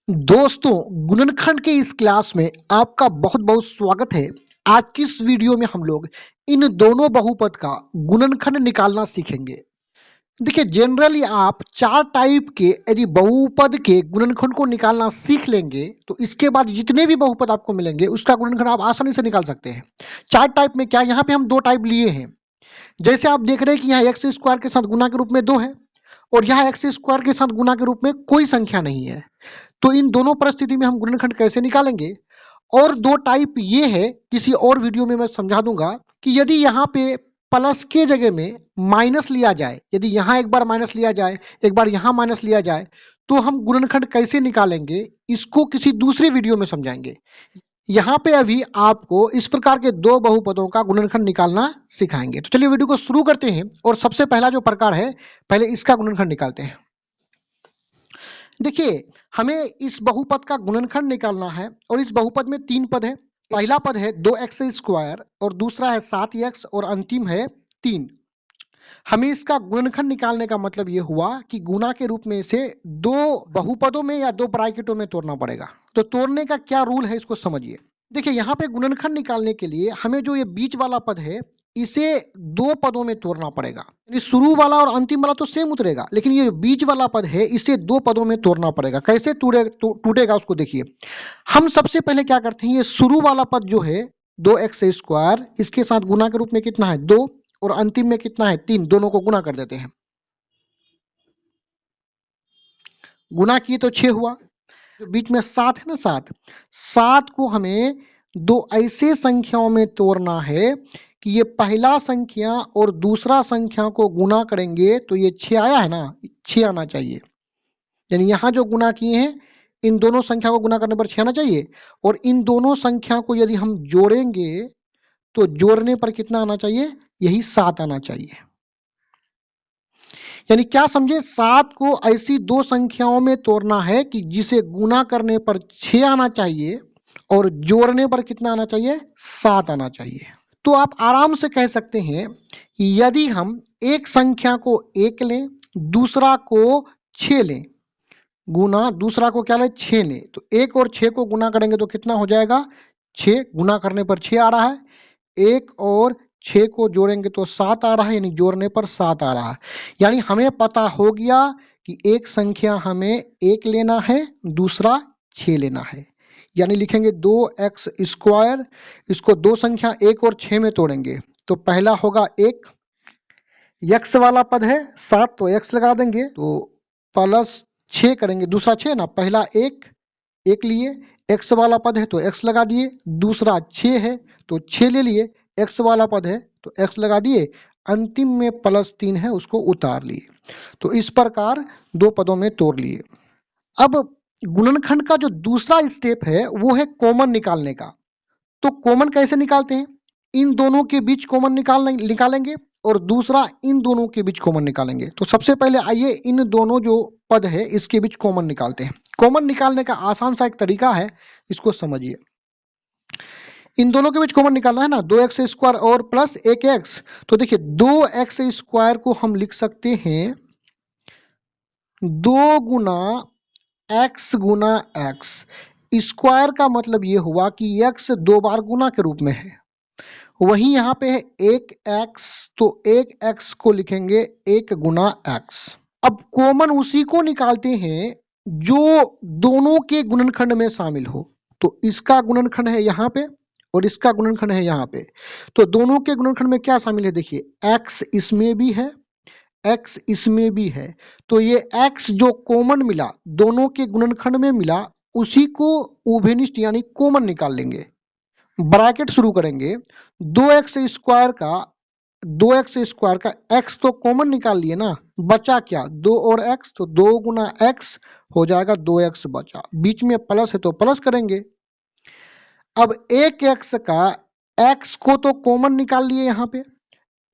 दोस्तों, गुणनखंड के इस क्लास में आपका बहुत-बहुत स्वागत है। आज की इस वीडियो में हम लोग इन दोनों बहुपद का गुणनखंड निकालना सीखेंगे। देखिए जनरली आप 4 टाइप के यदि बहुपद के गुणनखंड को निकालना सीख लेंगे, तो इसके बाद जितने भी बहुपद आपको मिलेंगे उसका गुणनखंड आप आसानी से निकाल सकते हैं। 4 टाइप में क्या यहाँ पे हम 2 टाइप लिए हैं। जैसे आप देख रहे हैं कि यहाँ एक्स स्क्वायर के साथ गुणा के रूप में 2 है और यहाँ एक्स स्क्वायर के साथ गुणा के रूप में कोई संख्या नहीं है। तो इन दोनों परिस्थिति में हम गुणनखंड कैसे निकालेंगे? और 2 टाइप ये है, किसी और वीडियो में मैं समझा दूंगा कि यदि यहाँ पे प्लस के जगह में माइनस लिया जाए, यदि यहाँ एक बार माइनस लिया जाए, एक बार यहाँ माइनस लिया जाए, तो हम गुणनखंड कैसे निकालेंगे, इसको किसी दूसरे वीडियो में समझाएंगे। यहाँ पे अभी आपको इस प्रकार के 2 बहुपदों का गुणनखंड निकालना सिखाएंगे। तो चलिए वीडियो को शुरू करते हैं और सबसे पहला जो प्रकार है, पहले इसका गुणनखंड निकालते हैं। देखिए, हमें इस बहुपद का गुणनखंड निकालना है और इस बहुपद में 3 पद है। पहला पद है 2x स्क्वायर और दूसरा है 7x और अंतिम है 3। हमें इसका गुणनखंड निकालने का मतलब ये हुआ कि गुणा के रूप में इसे 2 बहुपदों में या 2 ब्रैकेटों में तोड़ना पड़ेगा। तो तोड़ने का क्या रूल है, इसको समझिए। देखिए यहाँ पे गुणनखंड निकालने के लिए हमें जो ये बीच वाला पद है, इसे 2 पदों में तोड़ना पड़ेगा। यानी शुरू वाला और अंतिम वाला तो सेम उतरेगा, लेकिन ये बीच वाला पद है, इसे 2 पदों में तोड़ना पड़ेगा। कैसे टूटेगा उसको देखिए। हम सबसे पहले क्या करते हैं, ये शुरू वाला पद जो है 2x स्क्वायर, इसके साथ गुणा के रूप में कितना है 2 और अंतिम में कितना है 3, दोनों को गुणा कर देते हैं। गुणा किए तो 6 हुआ। जो बीच में 7 है ना, 7 को हमें 2 ऐसे संख्याओं में तोड़ना है कि ये पहला संख्या और दूसरा संख्या को गुणा करेंगे तो ये 6 आया है ना, 6 आना चाहिए। यानी यहाँ जो गुणा किए हैं, इन दोनों संख्या को गुणा करने पर 6 आना चाहिए। और इन दोनों संख्या को यदि हम जोड़ेंगे तो जोड़ने पर कितना आना चाहिए, यही 7 आना चाहिए। यानी क्या समझे, 7 को ऐसी 2 संख्याओं में तोड़ना है कि जिसे गुणा करने पर 6 आना चाहिए और जोड़ने पर कितना आना चाहिए, 7 आना चाहिए। तो आप आराम से कह सकते हैं कि यदि हम एक संख्या को 1 लें, दूसरा को 6 लें, गुना दूसरा को क्या लें 6 लें, तो 1 और 6 को गुना करेंगे तो कितना हो जाएगा 6, गुना करने पर 6 आ रहा है। 1 और 6 को जोड़ेंगे तो 7 आ रहा है, यानी जोड़ने पर 7 आ रहा है। यानी हमें पता हो गया कि एक संख्या हमें 1 लेना है, दूसरा 6 लेना है। यानी लिखेंगे 2x स्क्वायर, इसको 2 संख्या 1 और 6 में तोड़ेंगे तो पहला होगा 1, x वाला पद है 7 तो x लगा देंगे, तो प्लस 6 करेंगे, दूसरा 6 ना, पहला 1 लिए, x वाला पद है तो x लगा दिए, दूसरा 6 है तो 6 ले लिए, x वाला पद है तो x लगा दिए, अंतिम में +3 है उसको उतार लिए। तो इस प्रकार 2 पदों में तोड़ लिए। अब गुणनखंड का जो दूसरा स्टेप है वो है कॉमन निकालने का। तो कॉमन कैसे निकालते हैं, इन दोनों के बीच कॉमन निकालेंगे और दूसरा इन दोनों के बीच कॉमन निकालेंगे। तो सबसे पहले आइए इन दोनों जो पद है इसके बीच कॉमन निकालते हैं। कॉमन निकालने का आसान सा एक तरीका है, इसको समझिए। इन दोनों के बीच कॉमन निकालना है ना, 2x स्क्वायर और प्लस 1x। तो देखिए 2x स्क्वायर को हम लिख सकते हैं 2 गुना x गुना x। स्क्वायर का मतलब ये हुआ कि x 2 बार गुना के रूप में है। वहीं यहाँ पे है 1x, तो 1x को लिखेंगे 1 गुना x। अब कॉमन उसी को निकालते हैं जो दोनों के गुणनखंड में शामिल हो। तो इसका गुणनखंड है यहाँ पे और इसका गुणनखंड है यहाँ पे। तो दोनों के गुणनखंड में क्या शामिल है, देखिए x इसमें भी है, x इसमें भी है। तो ये x जो कॉमन मिला, दोनों के गुणनखंड में मिला, उसी को उभयनिष्ठ यानी कॉमन निकाल लेंगे। ब्रैकेट शुरू करेंगे, 2x स्क्वायर का x तो कॉमन निकाल लिए ना, बचा क्या 2 और x, तो 2 गुना x हो जाएगा 2x बचा, बीच में प्लस है तो प्लस करेंगे। अब 1x का x को तो कॉमन निकाल लिए, यहाँ पे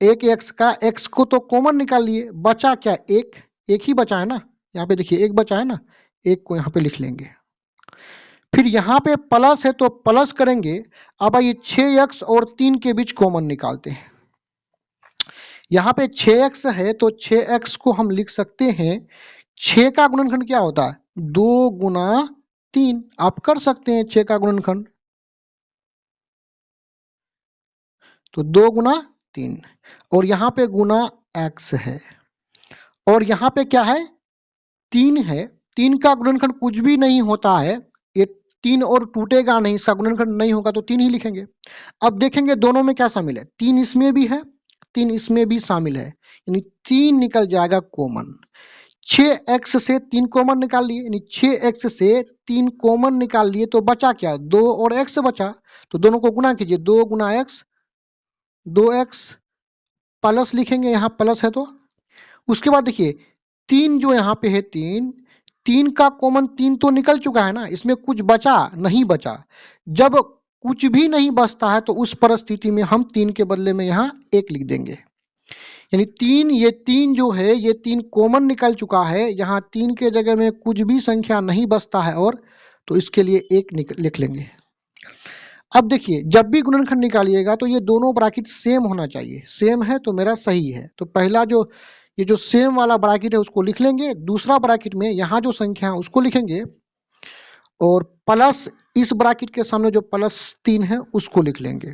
1x का x को तो कॉमन निकाल लिए, बचा क्या 1 ही बचा है ना, यहाँ पे देखिए 1 बचा है ना, 1 को यहाँ पे लिख लेंगे। फिर यहाँ पे प्लस है तो प्लस करेंगे। अब आइए 6x और 3 के बीच कॉमन निकालते हैं। यहाँ पे 6x है तो 6x को हम लिख सकते हैं, 6 का गुणनखंड क्या होता है 2 गुना 3। आप कर सकते हैं 6 का गुणनखंड, तो 2 गुना 3, और यहाँ पे गुना x है, और यहाँ पे क्या है 3 है। 3 का गुणनखंड कुछ भी नहीं होता है, ये 3 और टूटेगा नहीं, इसका गुणनखंड नहीं होगा तो 3 ही लिखेंगे। अब देखेंगे दोनों में क्या शामिल है, 3 इसमें भी है, 3 इसमें भी शामिल है, यानी 3 निकल जाएगा कॉमन। 6x से 3 कॉमन निकाल लिए, यानी 6x से 3 कॉमन निकाल लिए, तो बचा क्या, 2 और x बचा, तो दोनों को गुना कीजिए, 2 गुना x, 2x प्लस लिखेंगे, यहाँ प्लस है तो उसके बाद देखिए 3 जो यहाँ पे है 3 का कॉमन 3 तो निकल चुका है ना, इसमें कुछ बचा नहीं बचा। जब कुछ भी नहीं बचता है तो उस परिस्थिति में हम 3 के बदले में यहाँ 1 लिख देंगे, यानी 3, ये 3 जो है ये 3 कॉमन निकल चुका है, यहाँ 3 के जगह में कुछ भी संख्या नहीं बचता है, और तो इसके लिए 1 लिख लेंगे। अब देखिए जब भी गुणनखंड निकालिएगा तो ये दोनों ब्रैकेट सेम होना चाहिए, सेम है तो मेरा सही है, तो पहला जो ये जो सेम वाला ब्रैकेट है उसको लिख लेंगे, दूसरा ब्रैकेट में यहाँ जो संख्या है उसको लिखेंगे, और प्लस इस ब्रैकेट के सामने जो +3 है उसको लिख लेंगे।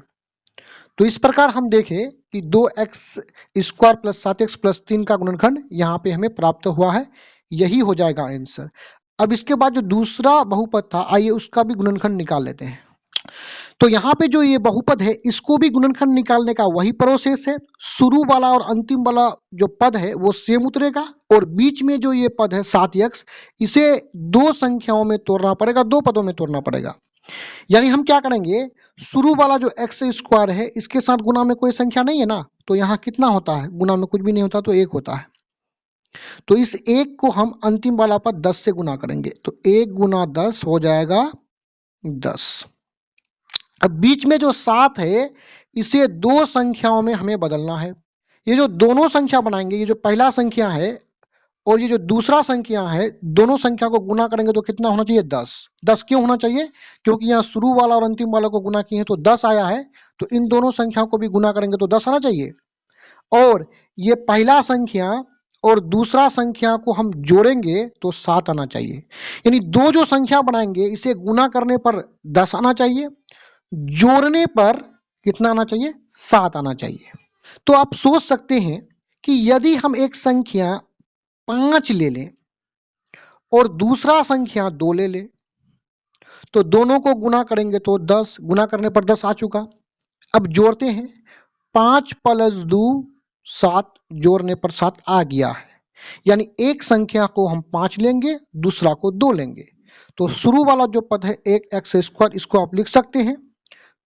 तो इस प्रकार हम देखें कि 2x² + 7x + 3 का गुणनखंड यहाँ पे हमें प्राप्त हुआ है, यही हो जाएगा आंसर। अब इसके बाद जो दूसरा बहुपद था, आइए उसका भी गुणनखंड निकाल लेते हैं। तो यहाँ पे जो ये बहुपद है इसको भी गुणनखंड निकालने का वही प्रोसेस है, शुरू वाला और अंतिम वाला जो पद है वो सेम उतरेगा, और बीच में जो ये पद है 7x, इसे 2 संख्याओं में तोड़ना पड़ेगा, 2 पदों में तोड़ना पड़ेगा। यानी हम क्या करेंगे, शुरू वाला जो x² है इसके साथ गुना में कोई संख्या नहीं है ना, तो यहाँ कितना होता है, गुना में कुछ भी नहीं होता तो 1 होता है, तो इस 1 को हम अंतिम वाला पद 10 से गुना करेंगे, तो 1 गुना 10 हो जाएगा 10। अब बीच में जो 7 है इसे 2 संख्याओं में हमें बदलना है। ये जो दोनों संख्या बनाएंगे, ये जो पहला संख्या है और ये जो दूसरा संख्या है, दोनों संख्या को गुना करेंगे तो कितना होना चाहिए, 10। 10 क्यों होना चाहिए, क्योंकि यहाँ शुरू वाला और अंतिम वाला को गुना किए हैं तो 10 आया है, तो इन दोनों संख्याओं को भी गुना करेंगे तो 10 आना चाहिए। और ये पहला संख्या और दूसरा संख्या को हम जोड़ेंगे तो 7 आना चाहिए, यानी दो जो संख्या बनाएंगे इसे गुना करने पर 10 आना चाहिए, जोड़ने पर कितना आना चाहिए, 7 आना चाहिए। तो आप सोच सकते हैं कि यदि हम एक संख्या 5 ले लें और दूसरा संख्या 2 ले लें, तो दोनों को गुना करेंगे तो 10, गुना करने पर 10 आ चुका। अब जोड़ते हैं, 5 + 2 7, जोड़ने पर 7 आ गया है, यानी एक संख्या को हम 5 लेंगे, दूसरा को 2 लेंगे, तो शुरू वाला जो पद है 1x², इसको आप लिख सकते हैं।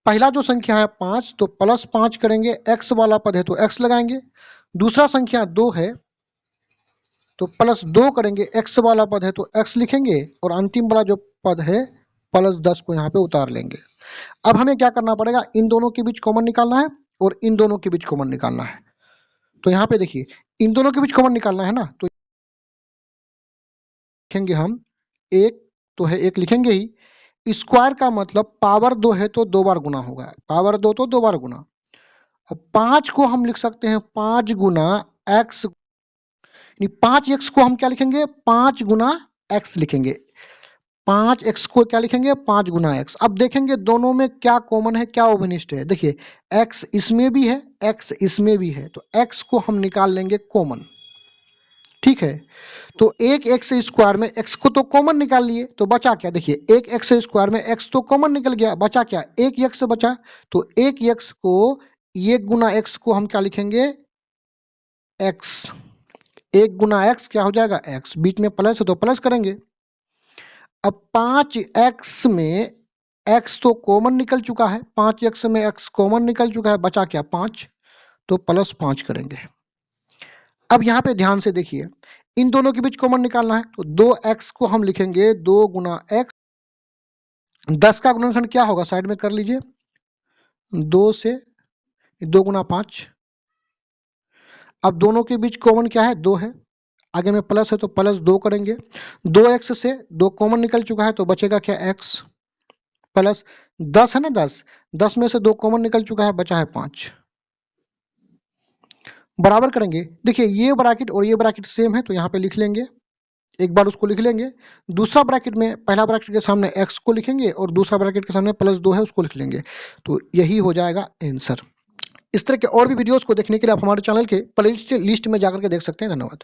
पहला जो संख्या है 5, तो +5 करेंगे, x वाला पद है तो x लगाएंगे, दूसरा संख्या 2 है तो +2 करेंगे, x वाला पद है तो x लिखेंगे, और अंतिम वाला जो पद है +10 को यहाँ पे उतार लेंगे। अब हमें क्या करना पड़ेगा, इन दोनों के बीच कॉमन निकालना है और इन दोनों के बीच कॉमन निकालना है। तो यहाँ पे देखिए इन दोनों के बीच कॉमन निकालना है ना, तो लिखेंगे हम 1, तो है 1 लिखेंगे ही, स्क्वायर का मतलब पावर 2 है तो 2 बार गुना होगा, पावर 2 तो 2 बार गुना। अब 5 को हम लिख सकते हैं 5 गुना x, 5x को हम क्या लिखेंगे, 5 गुना x लिखेंगे, 5x को क्या लिखेंगे, 5 गुना x। अब देखेंगे दोनों में क्या कॉमन है, क्या ओवनिष्ठ है, देखिए x इसमें भी है, x इसमें भी है, तो x को हम निकाल लेंगे कॉमन, ठीक है। तो एक x² में x को तो कॉमन निकाल लिए, तो बचा क्या, देखिए एक x² में x तो कॉमन निकल गया, बचा क्या, एक x बचा, तो एक x को, ये गुना x को हम क्या लिखेंगे, x, 1 गुना x क्या हो जाएगा, x, बीच में प्लस है तो प्लस करेंगे। अब 5x में x तो कॉमन निकल चुका है, 5x में x कॉमन निकल चुका है, बचा क्या 5, तो +5 करेंगे। अब यहाँ पे ध्यान से देखिए, इन दोनों के बीच कॉमन निकालना है, तो 2x को हम लिखेंगे 2 गुना x, 10 का गुणनखंड क्या होगा, साइड में कर लीजिए, 2 से 2 गुना 5। अब दोनों के बीच कॉमन क्या है, 2 है, आगे में प्लस है तो +2 करेंगे, 2x से 2 कॉमन निकल चुका है तो बचेगा क्या, x, प्लस 10 है ना, 10 में से 2 कॉमन निकल चुका है, बचा है 5, बराबर करेंगे। देखिए ये ब्रैकेट और ये ब्रैकेट सेम है तो यहाँ पे लिख लेंगे, एक बार उसको लिख लेंगे, दूसरा ब्रैकेट में पहला ब्रैकेट के सामने x को लिखेंगे और दूसरा ब्रैकेट के सामने +2 है उसको लिख लेंगे, तो यही हो जाएगा आंसर। इस तरह के और भी वीडियोस को देखने के लिए आप हमारे चैनल के प्लेलिस्ट लिस्ट में जाकर के देख सकते हैं। धन्यवाद।